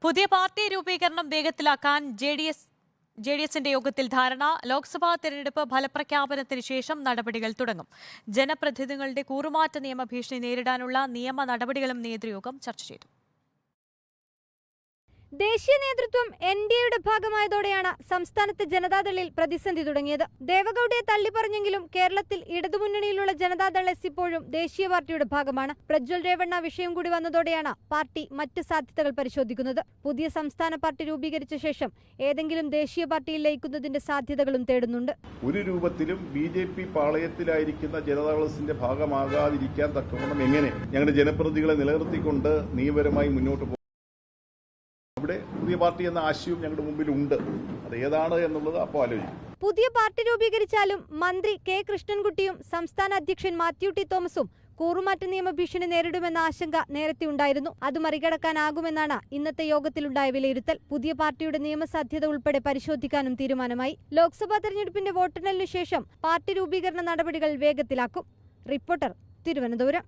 പുതിയ പാർട്ടി രൂപീകരണം വേഗത്തിലാക്കാൻ ജെ ഡി എസിന്റെ യോഗത്തിൽ ധാരണ. ലോക്സഭാ തെരഞ്ഞെടുപ്പ് ഫലപ്രഖ്യാപനത്തിന് ശേഷം നടപടികൾ തുടങ്ങും. ജനപ്രതിനിധികളുടെ കൂറുമാറ്റ നിയമ ഭീഷണി നേരിടാനുള്ള നിയമ നടപടികളും നേതൃയോഗം ചർച്ച ചെയ്തു. ദേശീയ നേതൃത്വം എൻഡിഎയുടെ ഭാഗമായതോടെയാണ് സംസ്ഥാനത്ത് ജനതാദളിൽ പ്രതിസന്ധി തുടങ്ങിയത്. ദേവഗൌഡയെ തള്ളിപ്പറഞ്ഞെങ്കിലും കേരളത്തിൽ ഇടതുമുന്നണിയിലുള്ള ജനതാദൾ എസ് ഇപ്പോഴും ദേശീയ പാർട്ടിയുടെ ഭാഗമാണ്. പ്രജ്വൽ രേവണ്ണ വിഷയം കൂടി വന്നതോടെയാണ് പാർട്ടി മറ്റ് സാധ്യതകൾ പരിശോധിക്കുന്നത്. പുതിയ സംസ്ഥാന പാർട്ടി രൂപീകരിച്ച ശേഷം ഏതെങ്കിലും ദേശീയ പാർട്ടിയിൽ ലയിക്കുന്നതിന്റെ സാധ്യതകളും തേടുന്നുണ്ട്. ഒരു രൂപത്തിലും ബി.ജെ.പി. പാളയത്തിലായിരിക്കുന്ന ജനതാദളിന്റെ ഭാഗമാകാതിരിക്കാൻ തക്കവണ്ണം എങ്ങനെ ഞങ്ങളുടെ ജനപ്രതിനിധികളെ നിലനിർത്തിക്കൊണ്ട് നിയമപരമായി മുന്നോട്ട് പോകും. ഇവിടെ പുതിയ പാർട്ടി എന്ന ആശയവും ഞങ്ങളുടെ മുമ്പിൽ ഉണ്ട്. അത് ഏതാണ് എന്നുള്ളത് അപ്പോൾ ആലോചിക്കും. പുതിയ പാർട്ടി രൂപീകരിച്ചാലും മന്ത്രി കെ കൃഷ്ണൻകുട്ടിയും സംസ്ഥാന അധ്യക്ഷൻ മാത്യു ടി തോമസും കൂറുമാറ്റ നിയമ ഭീഷണി നേരിടുമെന്ന ആശങ്ക നേരത്തെ ഉണ്ടായിരുന്നു. അത് മറികടക്കാനാകുമെന്നാണ് ഇന്നത്തെ യോഗത്തിലുണ്ടായ വിലയിരുത്തൽ. പുതിയ പാർട്ടിയുടെ നിയമസാധ്യത ഉൾപ്പെടെ പരിശോധിക്കാനും തീരുമാനമായി. ലോക്സഭാ തെരഞ്ഞെടുപ്പിന്റെ വോട്ടെണ്ണലിനു ശേഷം പാർട്ടി രൂപീകരണ നടപടികൾ വേഗത്തിലാക്കും. റിപ്പോർട്ടർ, തിരുവനന്തപുരം.